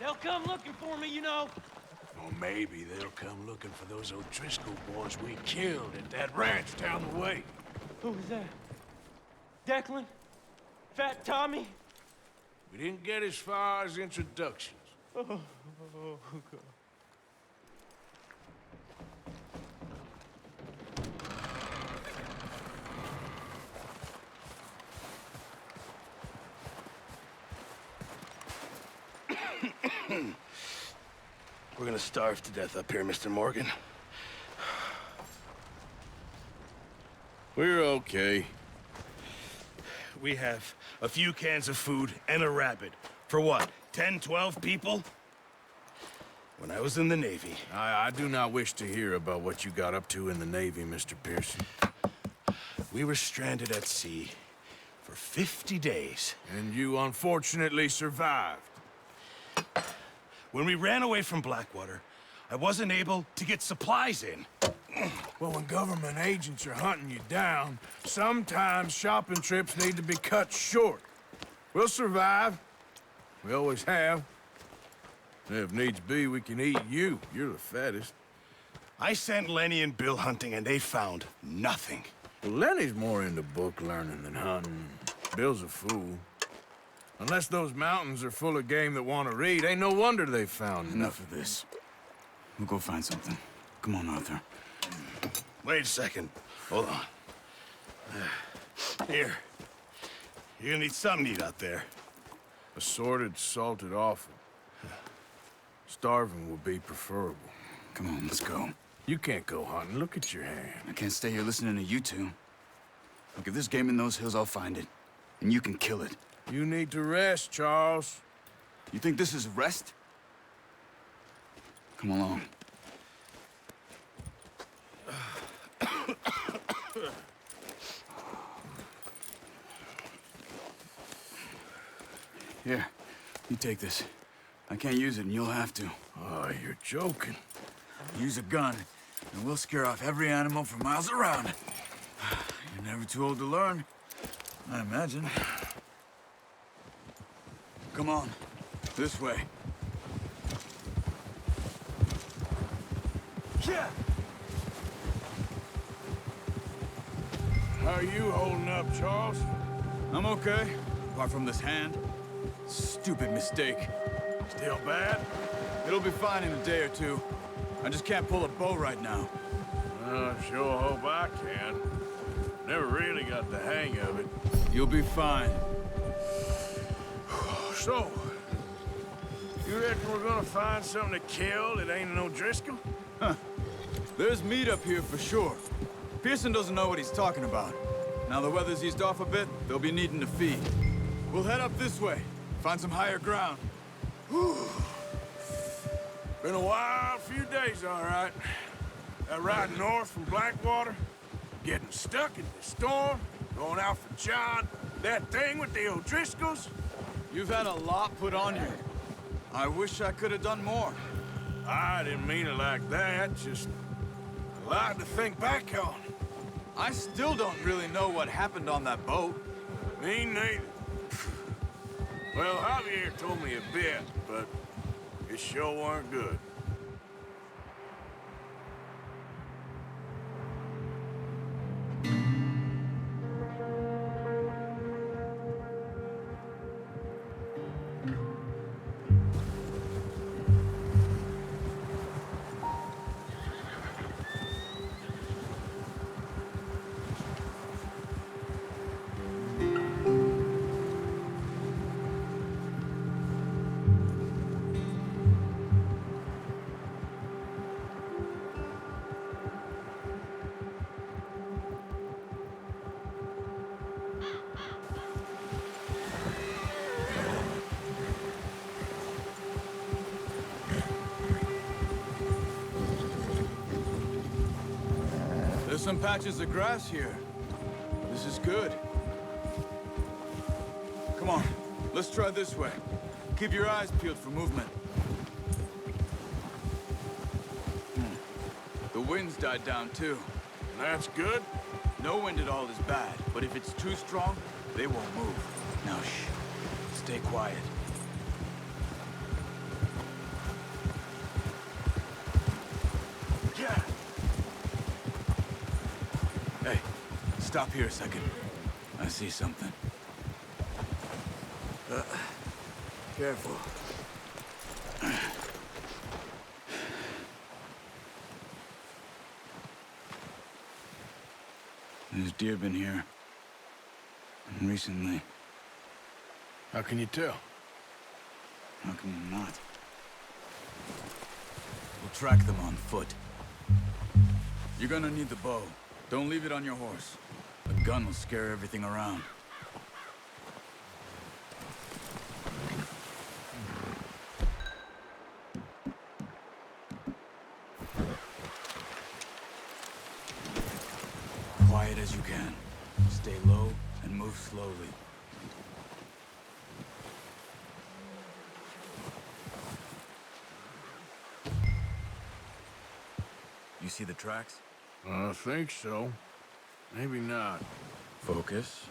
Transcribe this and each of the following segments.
They'll come looking for me, you know. Or maybe they'll come looking for those O'Driscoll boys we killed at that ranch down the way. Who was that? Declan? Fat Tommy? We didn't get as far as introductions. Oh, God. We're gonna starve to death up here, Mr. Morgan. We're okay. We have a few cans of food and a rabbit. For what, 10, 12 people? When I was in the Navy... I do not wish to hear about what you got up to in the Navy, Mr. Pearson. We were stranded at sea for 50 days. And you unfortunately survived. When we ran away from Blackwater, I wasn't able to get supplies in. Well, when government agents are hunting you down, sometimes shopping trips need to be cut short. We'll survive. We always have. And if needs be, we can eat you. You're the fattest. I sent Lenny and Bill hunting, and they found nothing. Well, Lenny's more into book learning than hunting. Bill's a fool. Unless those mountains are full of game that want to read, ain't no wonder they found Enough of this. We'll go find something. Come on, Arthur. Wait a second. Hold on. Here. You're gonna need something to eat out there. Assorted, salted offal. Starving will be preferable. Come on, let's go. You can't go hunting. Look at your hand. I can't stay here listening to you two. Look, if there's game in those hills, I'll find it. And you can kill it. You need to rest, Charles. You think this is rest? Come along. Here, you take this. I can't use it, and you'll have to. Oh, you're joking. Use a gun, and we'll scare off every animal for miles around. You're never too old to learn, I imagine. Come on, this way. Yeah. How are you holding up, Charles? I'm okay, apart from this hand. Stupid mistake. Still bad? It'll be fine in a day or two. I just can't pull a bow right now. I sure hope I can. Never really got the hang of it. You'll be fine. So, you reckon we're gonna find something to kill that ain't an O'Driscoll? Huh. There's meat up here for sure. Pearson doesn't know what he's talking about. Now the weather's eased off a bit, they'll be needing to feed. We'll head up this way, find some higher ground. Been a wild few days, all right. That ride north from Blackwater, getting stuck in the storm, going out for John, that thing with the O'Driscolls. You've had a lot put on you. I wish I could have done more. I didn't mean it like that, just a lot to think back on. I still don't really know what happened on that boat. Me neither. Well, Javier told me a bit, but it sure weren't good. There's some patches of grass here. This is good. Come on, let's try this way. Keep your eyes peeled for movement. The wind's died down too. That's good. No wind at all is bad, but if it's too strong, they won't move. Now shh, stay quiet. Hey, stop here a second. I see something. Careful. There's deer been here. Recently. How can you tell? How can you not? We'll track them on foot. You're gonna need the bow. Don't leave it on your horse. A gun will scare everything around. Quiet as you can. Stay low and move slowly. You see the tracks? I think so. Maybe not. Focus.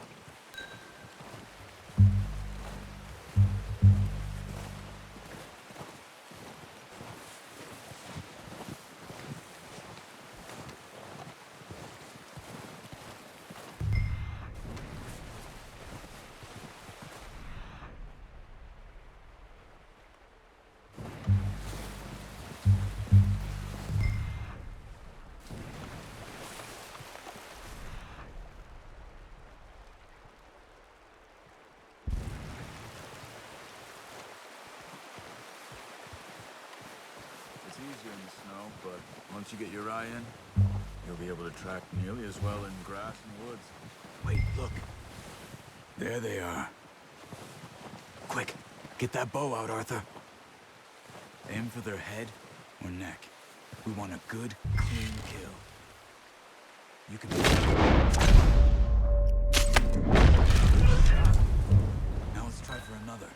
It's easier in the snow, but once you get your eye in, you'll be able to track nearly as well in grass and woods. Wait, look. There they are. Quick, get that bow out, Arthur. Aim for their head or neck. We want a good, clean kill. You can... Now let's try for another.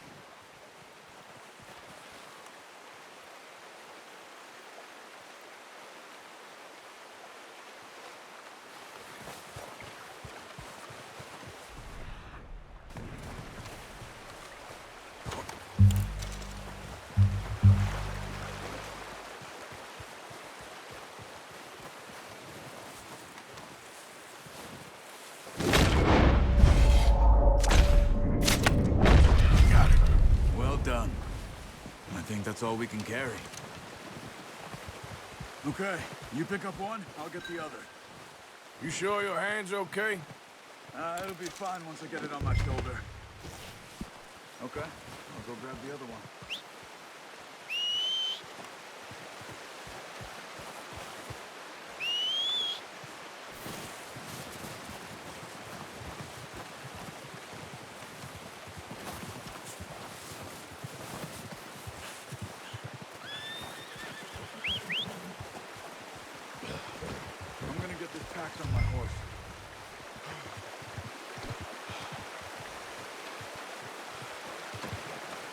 Done. I think that's all we can carry. Okay, you pick up one, I'll get the other. You sure your hand's okay? It'll be fine once I get it on my shoulder. Okay, I'll go grab the other one. On my horse.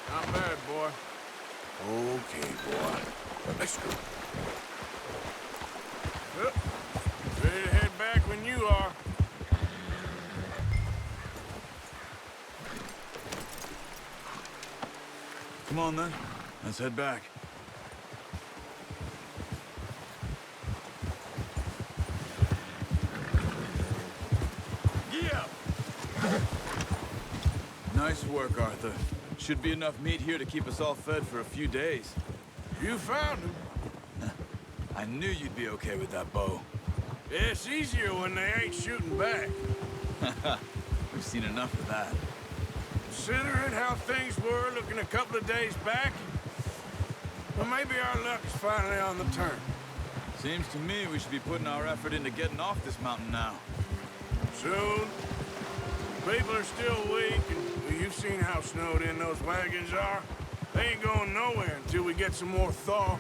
Not bad, boy. Okay, boy. Let's go. Ready to head back when you are. Come on, then. Let's head back. Nice work, Arthur. Should be enough meat here to keep us all fed for a few days. You found him. I knew you'd be okay with that bow. It's easier when they ain't shooting back. We've seen enough of that. Considering how things were looking a couple of days back, well, maybe our luck is finally on the turn. Seems to me we should be putting our effort into getting off this mountain now. Soon. People are still weak, and you've seen how snowed in those wagons are. They ain't going nowhere until we get some more thaw.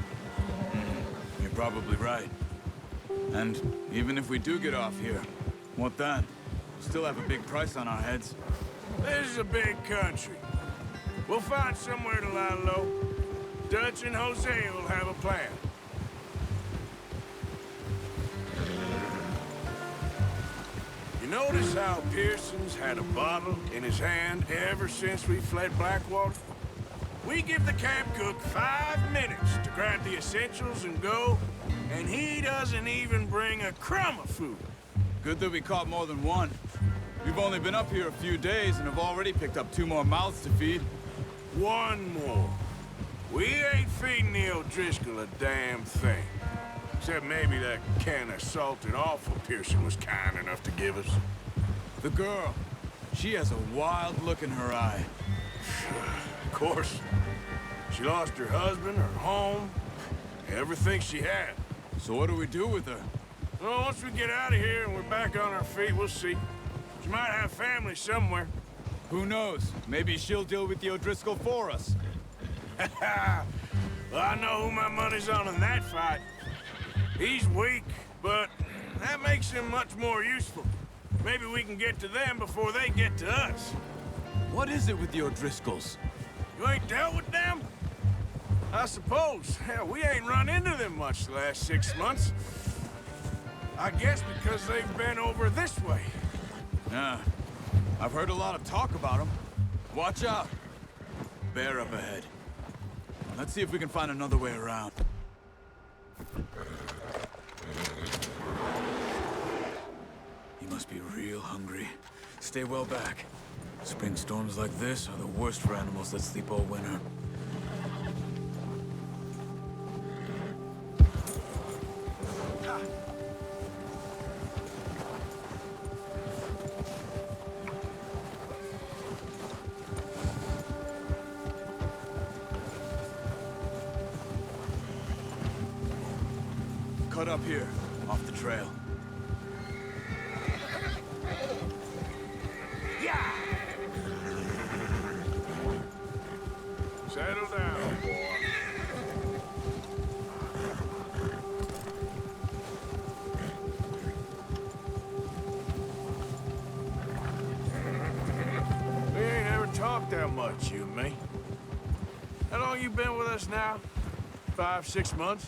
You're probably right. And even if we do get off here, what then? We'll still have a big price on our heads. This is a big country. We'll find somewhere to lie low. Dutch and Jose will have a plan. You notice how Pearson's had a bottle in his hand ever since we fled Blackwater? We give the camp cook 5 minutes to grab the essentials and go, and he doesn't even bring a crumb of food. Good that we caught more than one. We've only been up here a few days and have already picked up 2 more mouths to feed. One more. We ain't feeding the O'Driscoll a damn thing. Except maybe that can of salted offal Pearson was kind enough to give us. The girl, she has a wild look in her eye. Of course. She lost her husband, her home, everything she had. So what do we do with her? Well, once we get out of here and we're back on our feet, we'll see. She might have family somewhere. Who knows? Maybe she'll deal with the O'Driscoll for us. Well, I know who my money's on in that fight. He's weak, but that makes him much more useful. Maybe we can get to them before they get to us. What is it with the O'Driscolls? You ain't dealt with them? I suppose. Hell, we ain't run into them much the last 6 months. I guess because they've been over this way. Yeah, I've heard a lot of talk about them. Watch out. Bear up ahead. Let's see if we can find another way around. He must be real hungry. Stay well back. Spring storms like this are the worst for animals that sleep all winter. Cut up here, off the trail. Yeah! Settle down, boy. We ain't ever talked that much, you and me. How long you been with us now? 5, 6 months?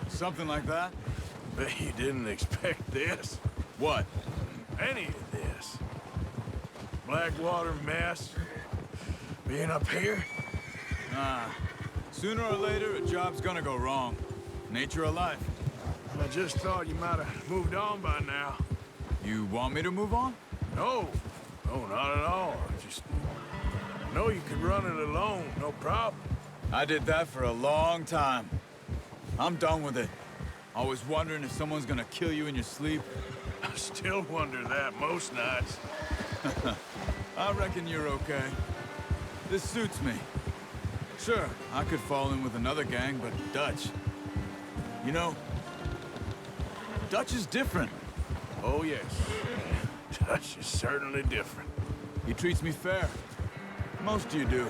Something like that? Bet you didn't expect this. What? Any of this. Blackwater mess. Being up here? Sooner or later, a job's gonna go wrong. Nature of life. I just thought you might have moved on by now. You want me to move on? No. No, not at all. I just know you could run it alone, no problem. I did that for a long time. I'm done with it. Always wondering if someone's gonna kill you in your sleep. I still wonder that most nights. I reckon you're okay. This suits me. Sure, I could fall in with another gang, but Dutch... You know, Dutch is different. Oh, yes. Dutch is certainly different. He treats me fair. Most of you do.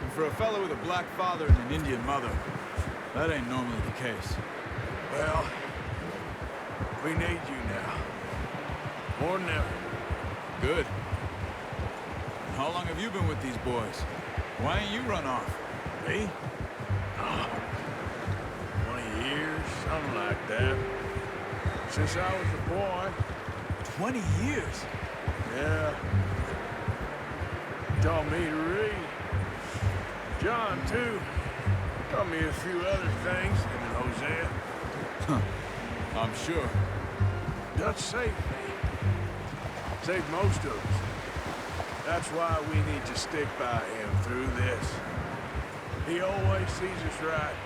And for a fellow with a black father and an Indian mother, that ain't normally the case. Well, we need you now. More than ever. Good. And how long have you been with these boys? Why ain't you run off? Me? Oh, 20 years, something like that. Since I was a boy. 20 years? Yeah. Taught me to read. John, too. Taught me a few other things, and Hosea. I'm sure. Dutch saved me. Saved most of us. That's why we need to stick by him through this. He always sees us right.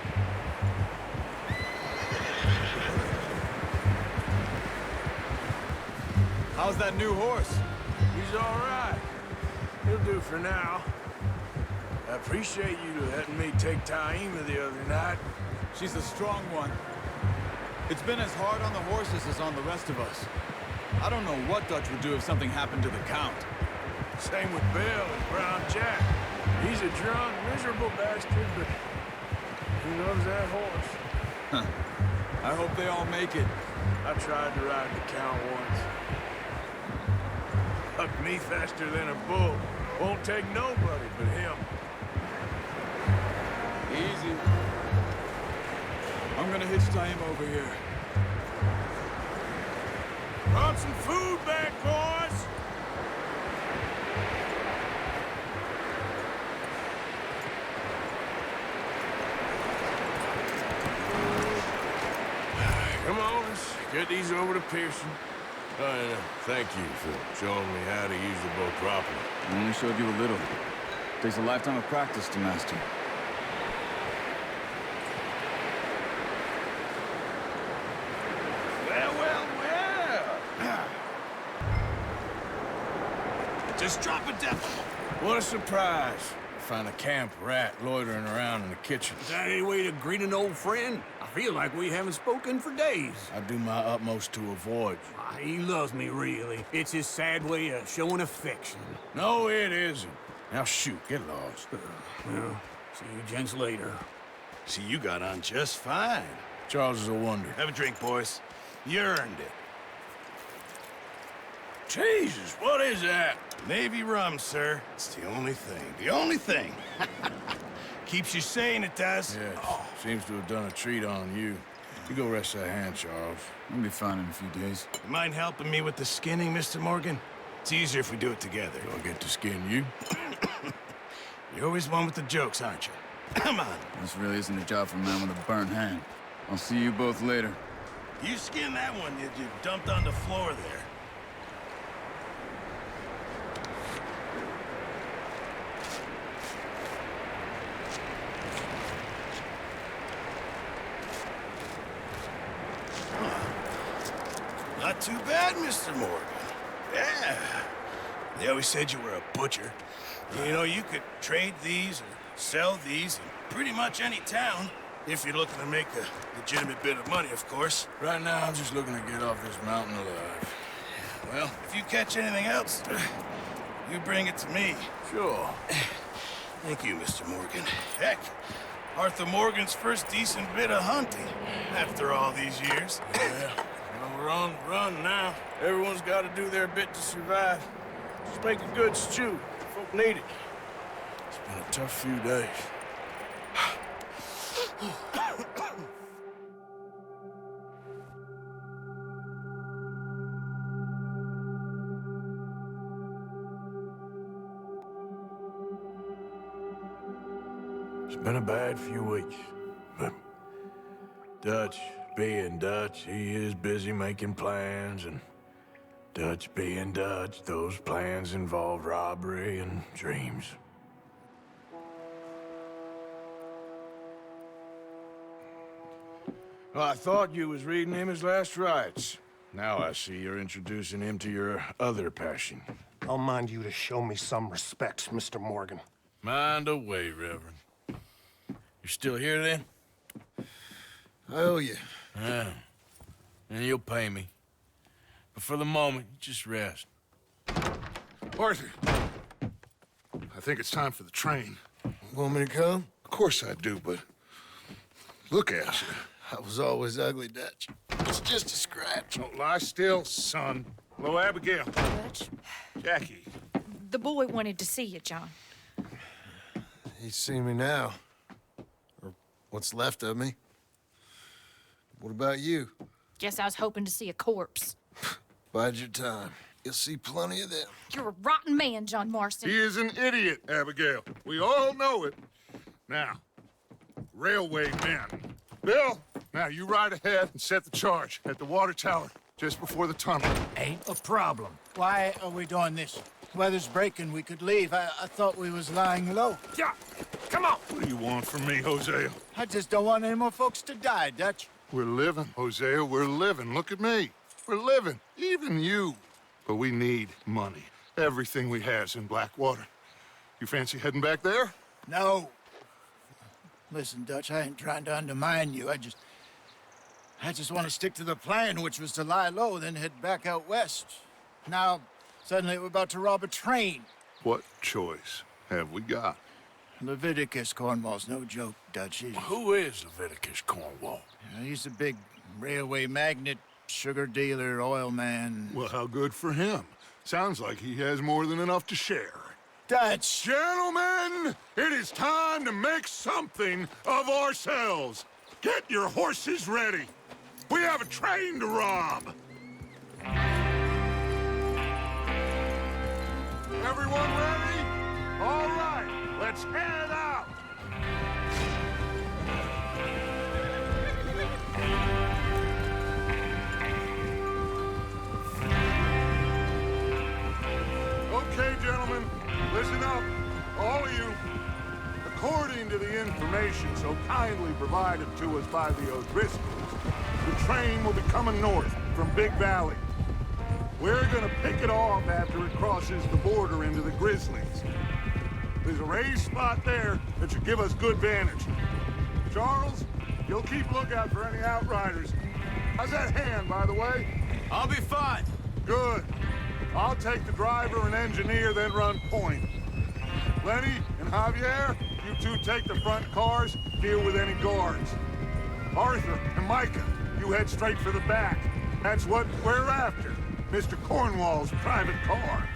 How's that new horse? He's all right. He'll do for now. I appreciate you letting me take Taima the other night. She's a strong one. It's been as hard on the horses as on the rest of us. I don't know what Dutch would do if something happened to the Count. Same with Bill and Brown Jack. He's a drunk, miserable bastard, but he loves that horse. Huh. I hope they all make it. I tried to ride the Count once. Hucked me faster than a bull. Won't take nobody but him. Easy. I'm gonna hitch Taima over here. Brought some food back, boys! Come on, let's get these over to Pearson. Thank you for showing me how to use the boat properly. I only showed you a little. Takes a lifetime of practice to master. Well. Just drop it down. What a surprise. Find a camp rat loitering around in the kitchen. Is that any way to greet an old friend? I feel like we haven't spoken for days. I do my utmost to avoid you. He loves me, really. It's his sad way of showing affection. No, it isn't. Now shoot, get lost. Well, see you gents later. See, you got on just fine. Charles is a wonder. Have a drink, boys. You earned it. Jesus, what is that? Navy rum, sir. It's the only thing. The only thing. Keeps you sane, it does. Yes, seems to have done a treat on you. You go rest that hand, Charles. I'll be fine in a few days. You mind helping me with the skinning, Mr. Morgan? It's easier if we do it together. Do I get to skin you? You're always one with the jokes, aren't you? Come on. This really isn't a job for a man with a burnt hand. I'll see you both later. You skin that one that you dumped on the floor there. Not too bad, Mr. Morgan. Yeah. They always said you were a butcher. You know, you could trade these or sell these in pretty much any town, if you're looking to make a legitimate bit of money, of course. Right now, I'm just looking to get off this mountain alive. Well, if you catch anything else, you bring it to me. Sure. Thank you, Mr. Morgan. Heck, Arthur Morgan's first decent bit of hunting after all these years. Yeah. Well, we're on the run now. Everyone's got to do their bit to survive. Just make a good stew. Folk need it. It's been a tough few days. It's been a bad few weeks, but Dutch being Dutch, he is busy making plans, and Dutch being Dutch, those plans involve robbery and dreams. Well, I thought you was reading him his last rites. Now I see you're introducing him to your other passion. I'll mind you to show me some respect, Mr. Morgan. Mind away, Reverend. You still here, then? I owe you. Yeah. And you'll pay me. But for the moment, just rest. Arthur, I think it's time for the train. Want me to come? Of course I do, but look at you. I was always ugly, Dutch. It's just a scratch. Don't lie still, son. Hello, Abigail. Dutch, Jackie. the boy wanted to see you, John. He's seen me now. Or what's left of me. What about you? Guess I was hoping to see a corpse. Bide your time. You'll see plenty of them. You're a rotten man, John Marston. He is an idiot, Abigail. We all know it. Now, railway men. Bill, now you ride ahead and set the charge at the water tower just before the tunnel. Ain't a problem. Why are we doing this? Weather's breaking. We could leave. I thought we was lying low. Yeah, come on. What do you want from me, Hosea? I just don't want any more folks to die, Dutch. We're living, Hosea. We're living. Look at me. We're living. Even you. But we need money. Everything we has in Blackwater. You fancy heading back there? No. Listen, Dutch, I ain't trying to undermine you. I just want to stick to the plan, which was to lie low, then head back out west. Now, suddenly we're about to rob a train. What choice have we got? Leviticus, Cornwall's no joke, Dutch. Who is Leviticus Cornwall? He's a big railway magnate, sugar dealer, oil man. Well, how good for him. Sounds like he has more than enough to share. Dutch! Gentlemen, it is time to make something of ourselves. Get your horses ready. We have a train to rob. Everyone ready? All right, let's head out. Listen up, all of you. According to the information so kindly provided to us by the O'Driscolls, the train will be coming north from Big Valley. We're gonna pick it off after it crosses the border into the Grizzlies. There's a raised spot there that should give us good vantage. Charles, you'll keep lookout for any outriders. How's that hand, by the way? I'll be fine. Good. I'll take the driver and engineer, then run point. Lenny and Javier, you two take the front cars, deal with any guards. Arthur and Micah, you head straight for the back. That's what we're after. Mr. Cornwall's private car.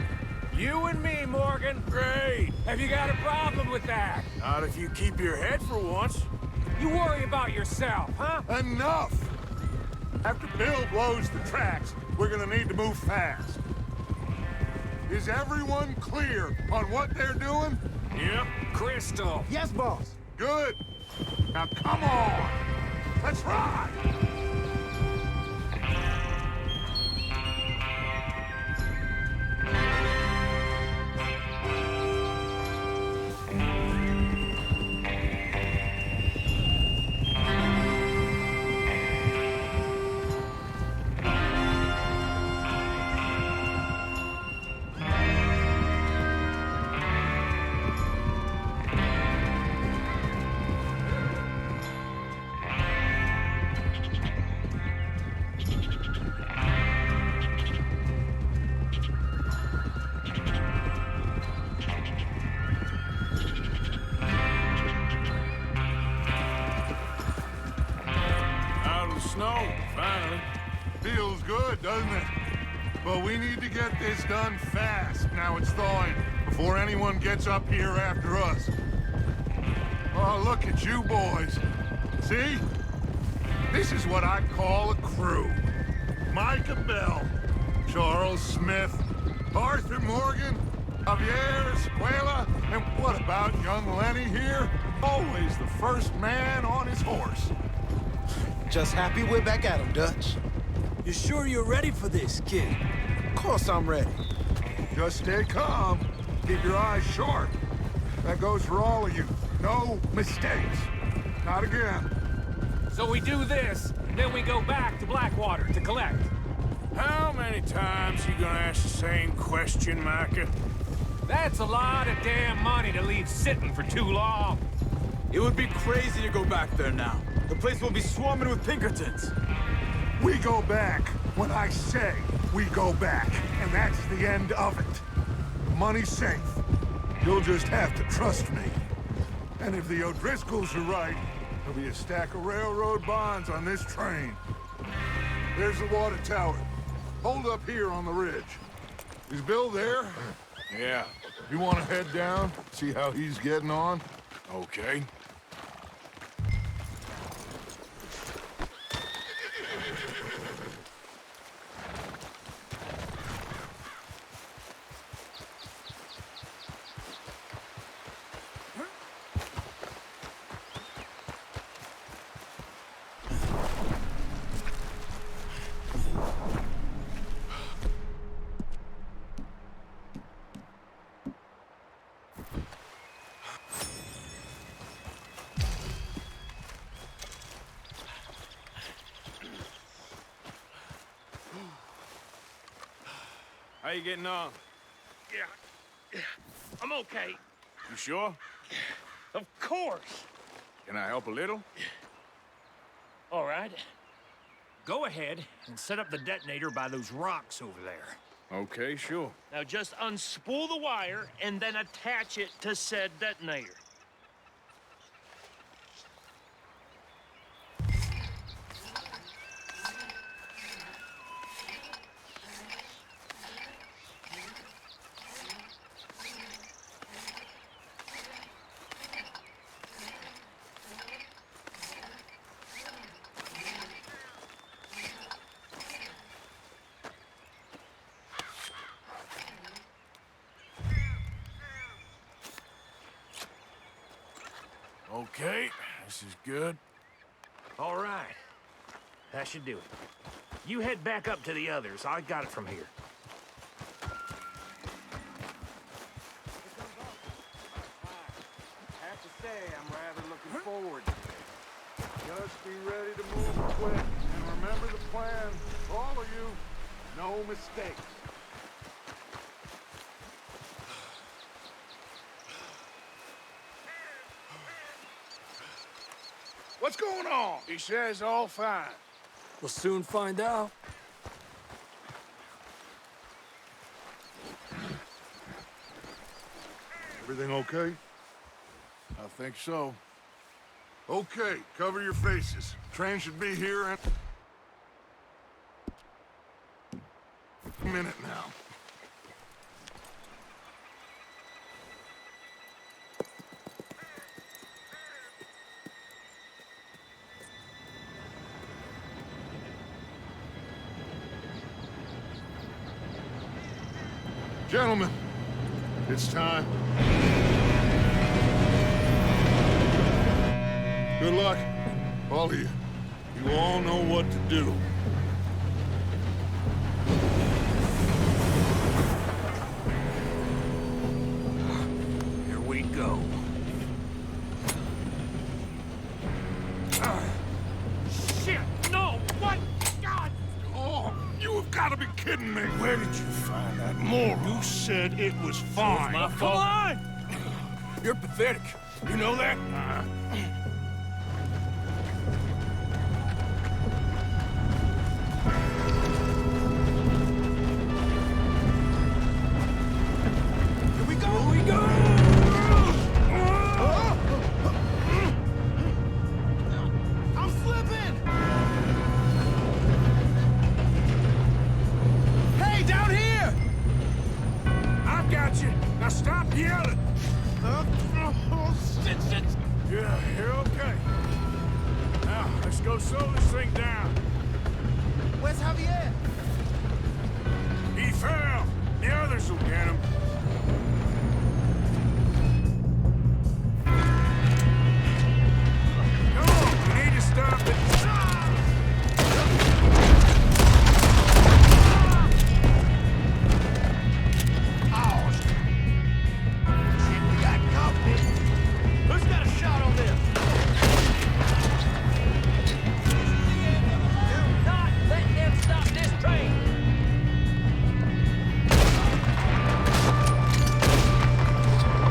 You and me, Morgan. Great. Have you got a problem with that? Not if you keep your head for once. You worry about yourself, huh? Enough! After Bill blows the tracks, we're gonna need to move fast. Is everyone clear on what they're doing? Yep. Crystal. Yes, boss. Good. Now come on! Let's ride! Snow, finally. Feels good, doesn't it? But we need to get this done fast, now it's thawing, before anyone gets up here after us. Oh, look at you boys. See? This is what I call a crew. Micah Bell, Charles Smith, Arthur Morgan, Javier Escuela, and what about young Lenny here? Always the first man on his horse. Just happy we're back at him, Dutch. You sure you're ready for this, kid? Of course I'm ready. Just stay calm. Keep your eyes sharp. That goes for all of you. No mistakes. Not again. So we do this, then we go back to Blackwater to collect. How many times you gonna ask the same question, Micah? That's a lot of damn money to leave sitting for too long. It would be crazy to go back there now. The place will be swarming with Pinkertons. We go back when I say we go back, and that's the end of it. The money's safe. You'll just have to trust me. And if the O'Driscolls are right, there'll be a stack of railroad bonds on this train. There's the water tower. Hold up here on the ridge. Is Bill there? Yeah. You want to head down, see how he's getting on? Okay. How you getting on? Yeah, I'm okay. You sure? Of course. Can I help a little? All right. Go ahead and set up the detonator by those rocks over there. Okay, sure. Now just unspool the wire and then attach it to said detonator. Okay, this is good. All right. That should do it. You head back up to the others. I got it from here. say I'm rather looking forward to this. Just be ready to move quick. And remember the plan. All of you, no mistakes. What's going on? He says all fine. We'll soon find out. Everything okay? I think so. Okay, cover your faces. Train should be here in a minute now. Gentlemen, it's time. Good luck, all of you. You all know what to do. Here we go. Shit! No! What? God! Oh, you have got to be kidding me. Where did you find that moron? You said it was fine. My fault. Come on! You're pathetic. You know that? Here we go! Here we go! I'm slipping! Hey, down here! I got you. Now stop yelling. Shit. Yeah, you're okay. Now, let's go slow this thing down. Where's Javier? He fell. The others will get him. Come on, we need to stop it. Who's got a shot on this? Do not let them stop this train!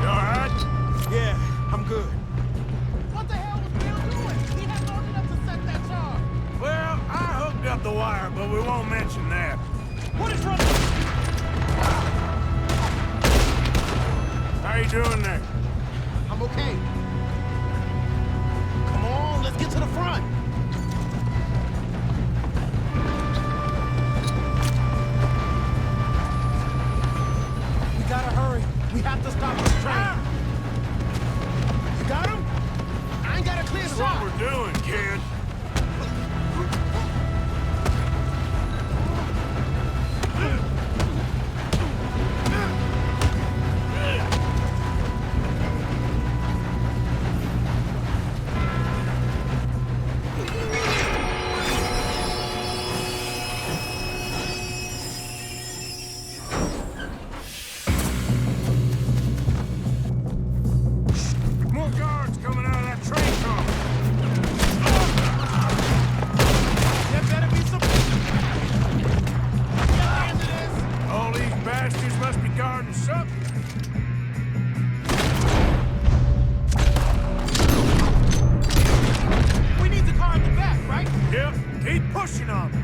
You all right? Yeah, I'm good. What the hell was Bill doing? He had long enough to set that charge. Well, I hooked up the wire, but we won't mention that. What is wrong? How you doing there? I'm okay. Come on, let's get to the front. We gotta hurry. We have to stop this train. You got him? I ain't got a clear That's shot. what we're doing, kid. More guards coming out of that train car. There better be some. All these bastards must be guarding something. We need the car in the back, right? Yep, keep pushing on them.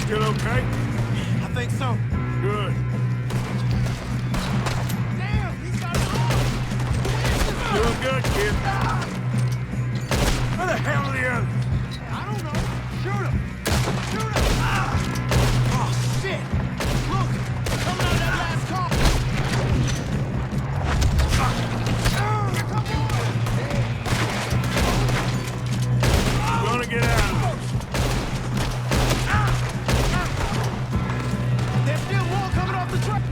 Still okay? I think so. Good. Damn, he's got it on. Doing good, kid. Where the hell are the others? I don't know. Shoot him! Shoot him! Oh, shit! Look! Coming out of that last car! Come on! Gonna get out of this. There's still more coming off the truck!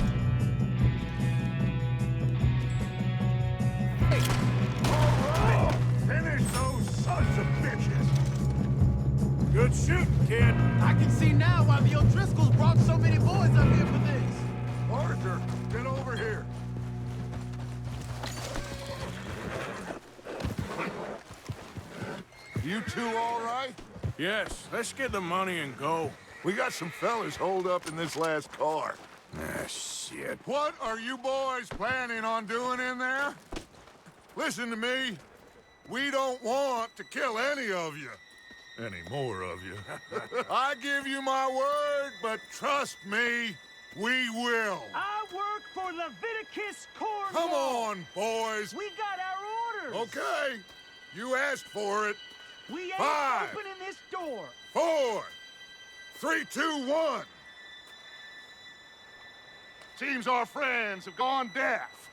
Finish why the O'Driscolls brought so many boys up here for this. Arthur, get over here. You two all right? Yes, let's get the money and go. We got some fellas holed up in this last car. Ah, shit. What are you boys planning on doing in there? Listen to me. We don't want to kill any of you. Any more of you. I give you my word, but trust me, we will. I work for Leviticus, Cornwall. Come on, boys. We got our orders. Okay. You asked for it. We ain't 5, opening this door. 4, 3, 2, 1. Seems our friends have gone deaf.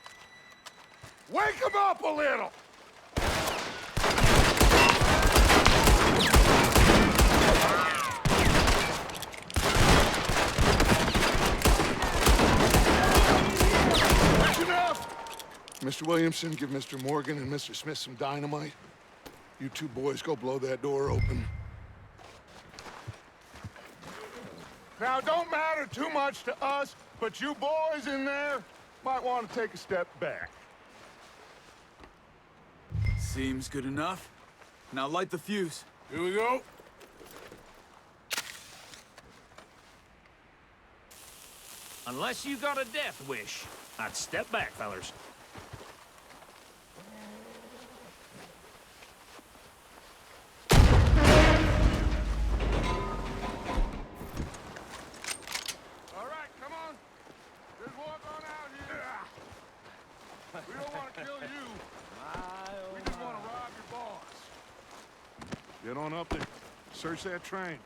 Wake them up a little! That's enough! Mr. Williamson, give Mr. Morgan and Mr. Smith some dynamite. You two boys go blow that door open. Now, it don't matter too much to us, but you boys in there might want to take a step back. Seems good enough. Now light the fuse. Here we go. Unless you got a death wish, I'd step back, fellers. All right, come on. Just walk on out here. We don't want to kill you. We just want to rob your boss. Get on up there. Search that train.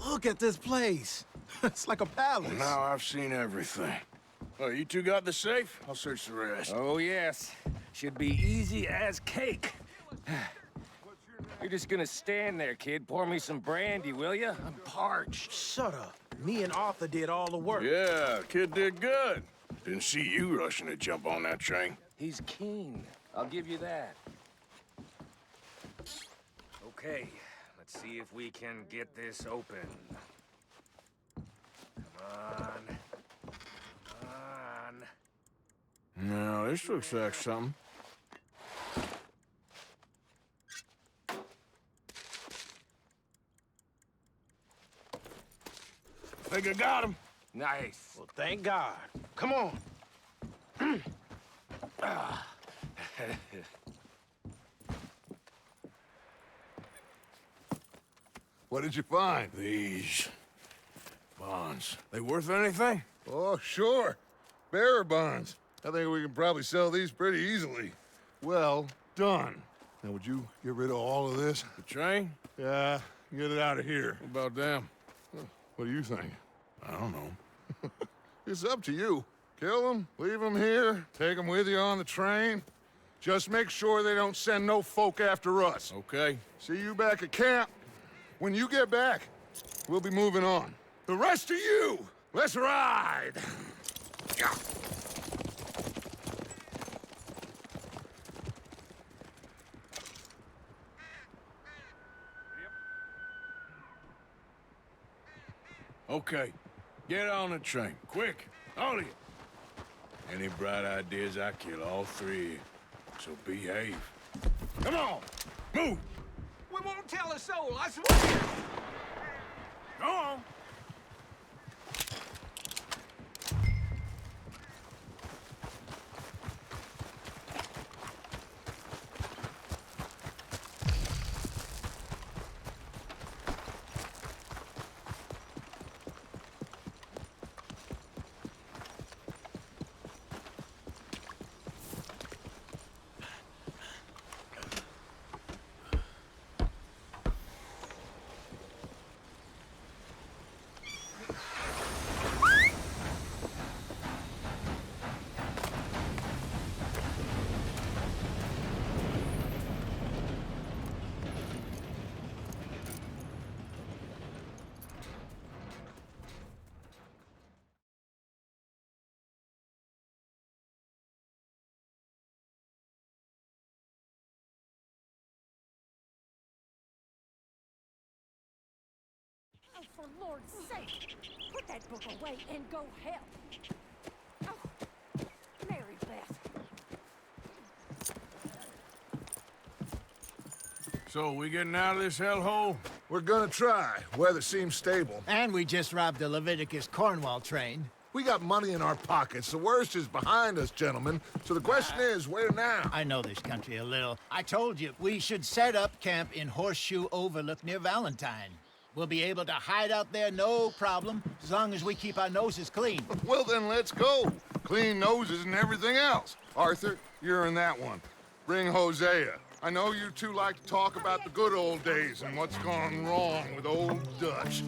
Look at this place. It's like a palace. Now I've seen everything. Well, you two got the safe? I'll search the rest. Oh, yes. Should be easy as cake. You're just gonna stand there, kid. Pour me some brandy, will you? I'm parched. Shut up. Me and Arthur did all the work. Yeah, kid did good. Didn't see you rushing to jump on that train. He's keen. I'll give you that. Okay, let's see if we can get this open. Come on. Come on. Now, this looks like something. Think I got him. Nice. Well, thank God. Come on. What did you find? These bonds. They worth anything? Oh, sure. Bearer bonds. I think we can probably sell these pretty easily. Well done. Now, would you get rid of all of this? The train? Yeah, get it out of here. What about them? What do you think? I don't know. It's up to you. Kill them, leave them here, take them with you on the train. Just make sure they don't send no folk after us. Okay. See you back at camp. When you get back, we'll be moving on. The rest of you, let's ride! Yeah. Okay. Get on the train. Quick. All of you. Any bright ideas, I kill all three of you. So behave. Come on! Move! We won't tell a soul, I swear! Go on! for Lord's sake! Put that book away and go help! Oh, Mary Beth. So, we getting out of this hellhole? We're gonna try. Weather seems stable. And we just robbed the Leviticus Cornwall train. We got money in our pockets. The worst is behind us, gentlemen. So the question is, where now? I know this country a little. I told you, we should set up camp in Horseshoe Overlook near Valentine. We'll be able to hide out there, no problem, as long as we keep our noses clean. Well, then let's go. Clean noses and everything else. Arthur, you're in that one. Bring Hosea. I know you two like to talk about the good old days and what's gone wrong with old Dutch.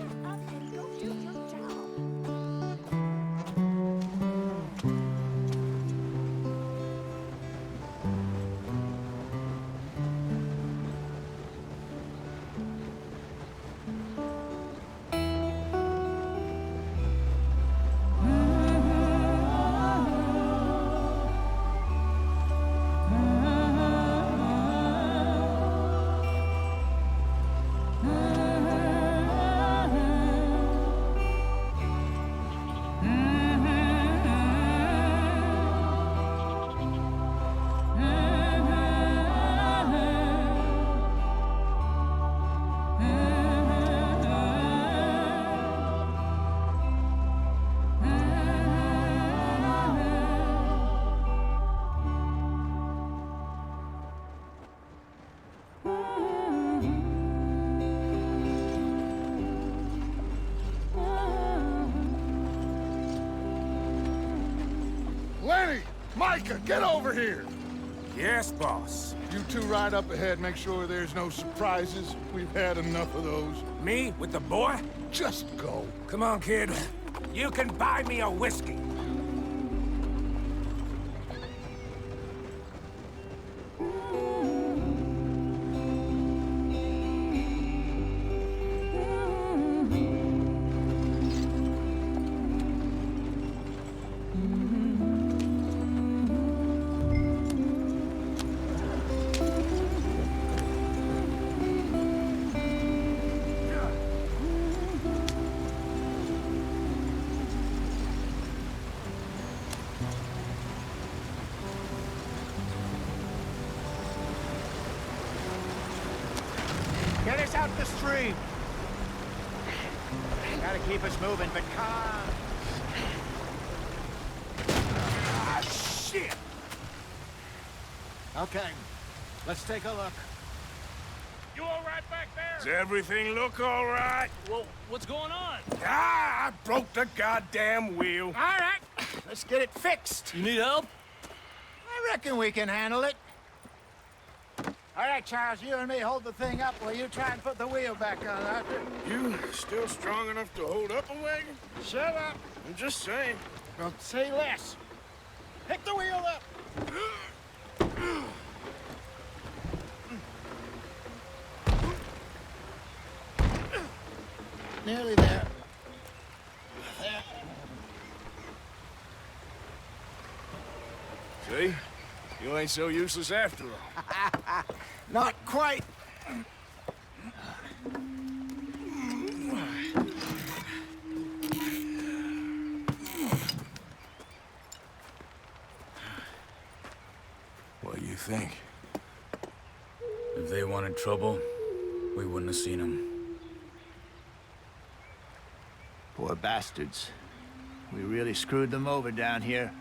Micah, get over here! Yes, boss. You two ride up ahead, make sure there's no surprises. We've had enough of those. Me with the boy? Just go. Come on, kid. You can buy me a whiskey. Get us out the stream. Gotta keep us moving, but calm. Ah, shit! Okay, let's take a look. You all right back there? Does everything look all right? Well, what's going on? Ah, I broke the goddamn wheel. All right, let's get it fixed. You need help? I reckon we can handle it. All right, Charles, you and me hold the thing up while you try and put the wheel back on, Arthur. You still strong enough to hold up a wagon? Shut up. I'm just saying. Don't say less. Pick the wheel up. Nearly there. There. See? You ain't so useless after all. Not quite. What do you think? If they wanted trouble, we wouldn't have seen them. Poor bastards. We really screwed them over down here.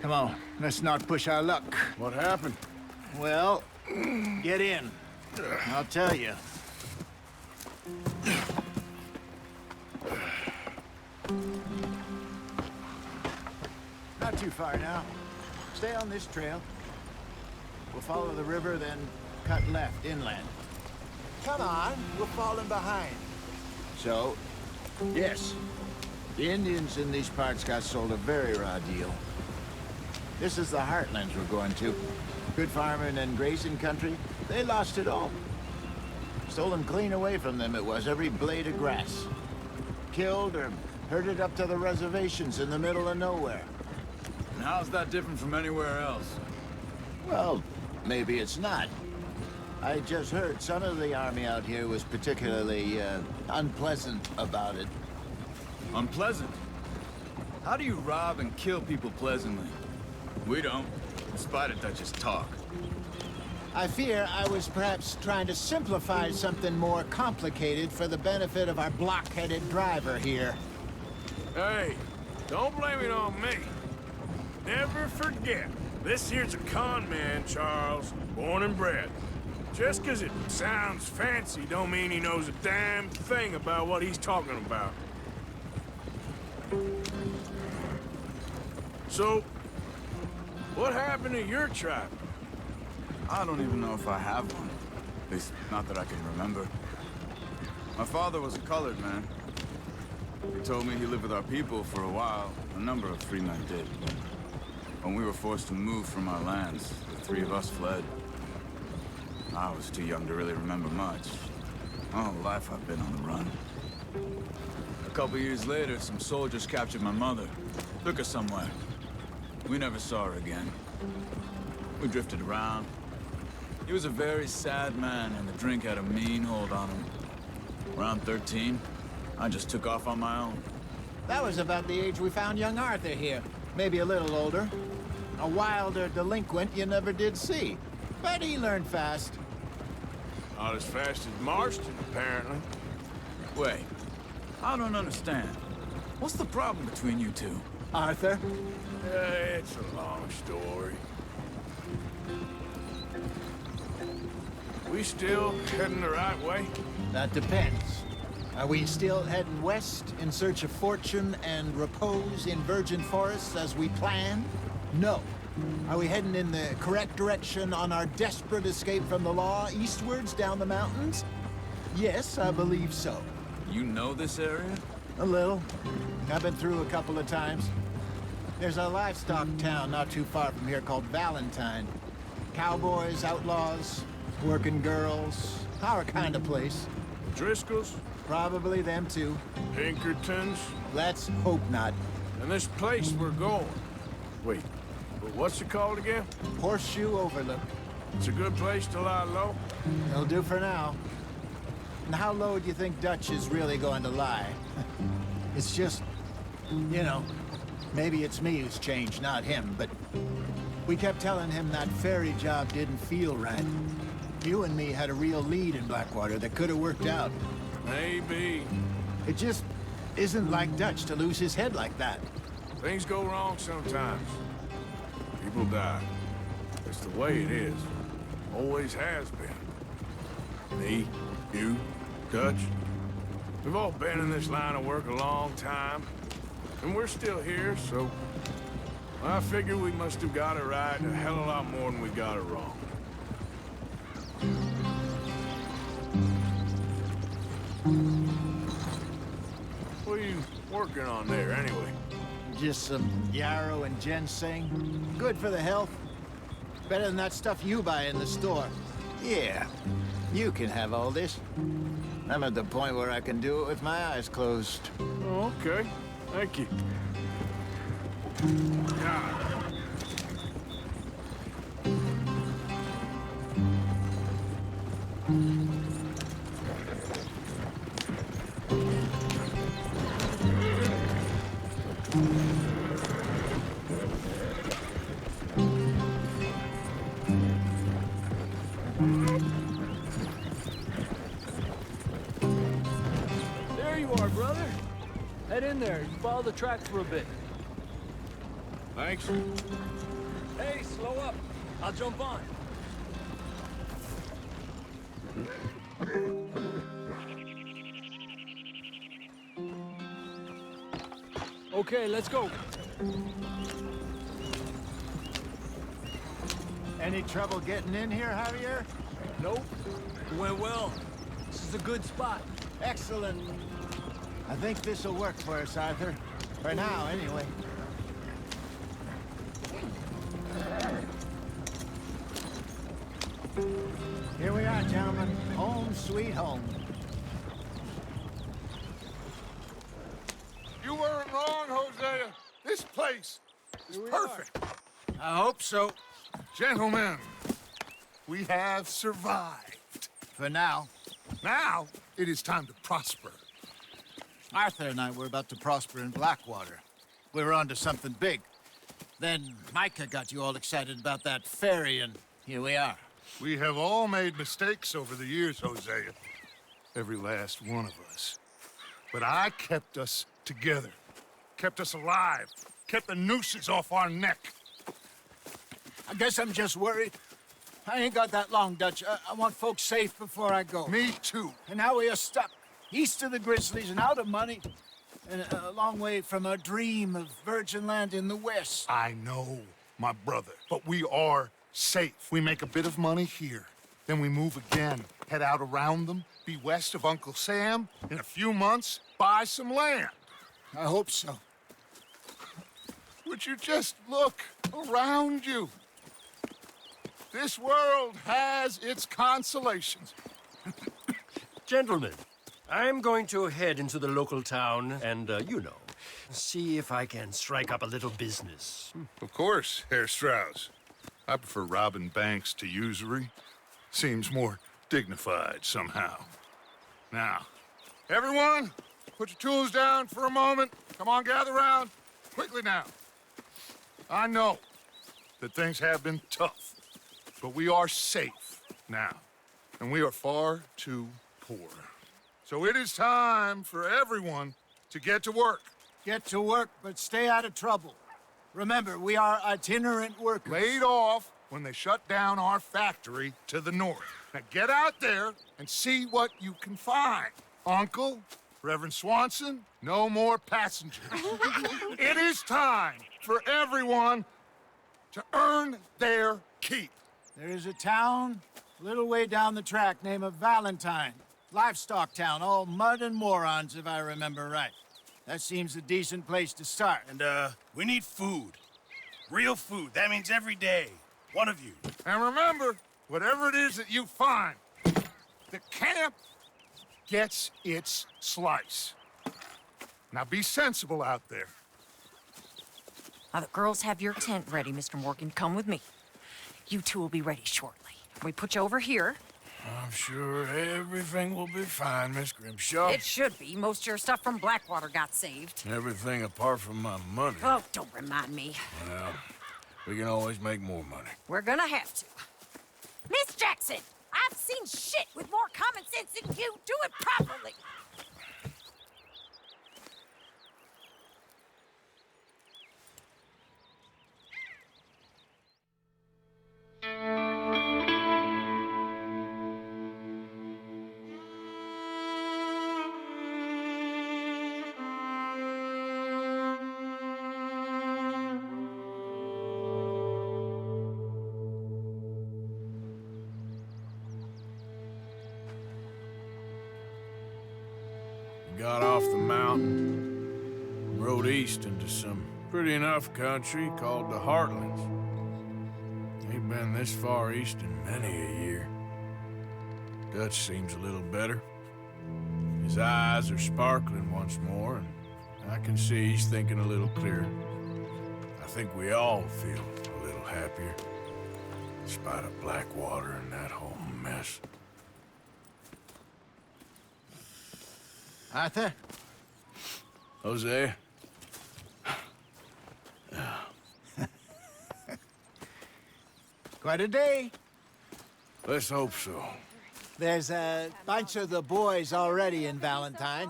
Come on, let's not push our luck. What happened? Well, get in. I'll tell you. Not too far now. Stay on this trail. We'll follow the river, then cut left inland. Come on, we're falling behind. So, yes, the Indians in these parts got sold a very raw deal. This is the heartlands we're going to. Good farming and grazing country, they lost it all. Stolen clean away from them it was, every blade of grass. Killed or herded up to the reservations in the middle of nowhere. And how's that different from anywhere else? Well, maybe it's not. I just heard some of the army out here was particularly unpleasant about it. Unpleasant? How do you rob and kill people pleasantly? We don't, in spite of Dutch's talk. I fear I was perhaps trying to simplify something more complicated for the benefit of our block-headed driver here. Hey, don't blame it on me. Never forget, this here's a con man, Charles, born and bred. Just 'cause it sounds fancy don't mean he knows a damn thing about what he's talking about. So, what happened to your tribe? I don't even know if I have one. At least, not that I can remember. My father was a colored man. He told me he lived with our people for a while. A number of free men did. When we were forced to move from our lands, the three of us fled. I was too young to really remember much. My whole life I've been on the run. A couple years later, some soldiers captured my mother. Took her somewhere. We never saw her again. We drifted around. He was a very sad man, and the drink had a mean hold on him. Around 13, I just took off on my own. That was about the age we found young Arthur here. Maybe a little older. A wilder delinquent you never did see. But he learned fast. Not as fast as Marston, apparently. Wait, I don't understand. What's the problem between you two? Arthur? It's a long story. We still heading the right way? That depends. Are we still heading west in search of fortune and repose in virgin forests as we planned? No. Are we heading in the correct direction on our desperate escape from the law eastwards down the mountains? Yes, I believe so. You know this area? A little. I've been through a couple of times. There's a livestock town not too far from here called Valentine. Cowboys, outlaws, working girls, our kind of place. Driscoll's? Probably them too. Pinkertons? Let's hope not. And this place we're going. Wait, but what's it called again? Horseshoe Overlook. It's a good place to lie low? It'll do for now. And how low do you think Dutch is really going to lie? It's just, you know, maybe it's me who's changed, not him, but we kept telling him that ferry job didn't feel right. You and me had a real lead in Blackwater that could have worked out. Maybe. It just isn't like Dutch to lose his head like that. Things go wrong sometimes. People die. It's the way it is. Always has been. Me, you, Dutch. We've all been in this line of work a long time. And we're still here, so... I figure we must have got it right a hell of a lot more than we got it wrong. What are you working on there, anyway? Just some yarrow and ginseng. Good for the health. Better than that stuff you buy in the store. Yeah, you can have all this. I'm at the point where I can do it with my eyes closed. Oh, okay. Thank you. God. There you are, brother. Head in there. Follow the tracks for a bit. Thanks. Hey, slow up. I'll jump on. Okay, let's go. Any trouble getting in here, Javier? Nope. It went well. This is a good spot. Excellent. I think this'll work for us, Arthur. For now, anyway. Here we are, gentlemen. Home sweet home. You weren't wrong, Hosea. This place is perfect. I hope so. Gentlemen, we have survived. For now. Now, it is time to prosper. Arthur and I were about to prosper in Blackwater. We were onto something big. Then Micah got you all excited about that ferry, and here we are. We have all made mistakes over the years, Hosea. Every last one of us. But I kept us together. Kept us alive. Kept the nooses off our neck. I guess I'm just worried. I ain't got that long, Dutch. I want folks safe before I go. Me too. And now we are stuck, east of the Grizzlies and out of money, and a long way from our dream of virgin land in the west. I know, my brother, but we are safe. We make a bit of money here, then we move again, head out around them, be west of Uncle Sam, in a few months, buy some land. I hope so. Would you just look around you? This world has its consolations. Gentlemen, I'm going to head into the local town and, see if I can strike up a little business. Of course, Herr Strauss. I prefer robbing banks to usury. Seems more dignified somehow. Now, everyone, put your tools down for a moment. Come on, gather round. Quickly now. I know that things have been tough, but we are safe now, and we are far too poor. So it is time for everyone to get to work. Get to work, but stay out of trouble. Remember, we are itinerant workers. Laid off when they shut down our factory to the north. Now get out there and see what you can find. Uncle, Reverend Swanson, no more passengers. It is time for everyone to earn their keep. There is a town a little way down the track named Valentine. Livestock town, all mud and morons, if I remember right. That seems a decent place to start. And, we need food. Real food. That means every day. One of you. And remember, whatever it is that you find, the camp gets its slice. Now be sensible out there. Now, the girls have your tent ready, Mr. Morgan. Come with me. You two will be ready shortly. We put you over here. I'm sure everything will be fine, Miss Grimshaw. It should be. Most of your stuff from Blackwater got saved. Everything apart from my money. Oh, don't remind me. Well, we can always make more money. We're gonna have to. Miss Jackson, I've seen shit with more common sense than you. Do it properly. Got off the mountain, rode east into some pretty enough country called the Heartlands. Ain't been this far east in many a year. Dutch seems a little better. His eyes are sparkling once more, and I can see he's thinking a little clearer. I think we all feel a little happier, in spite of Blackwater and that whole mess. Arthur? Jose? Quite a day. Let's hope so. There's a bunch of the boys already in Valentine.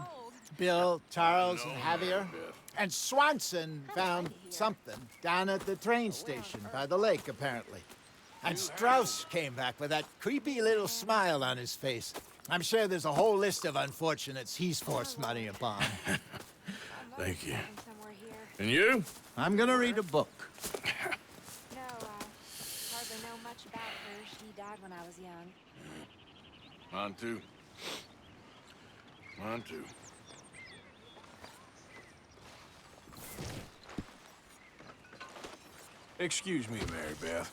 Bill, Charles, and Javier. And Swanson found something down at the train station by the lake, apparently. And Strauss came back with that creepy little smile on his face. I'm sure there's a whole list of unfortunates he's forced money upon. Thank you. And you? I'm gonna read a book. No, hardly know much about her. She died when I was young. Mine too. Mine too. Excuse me, Mary Beth.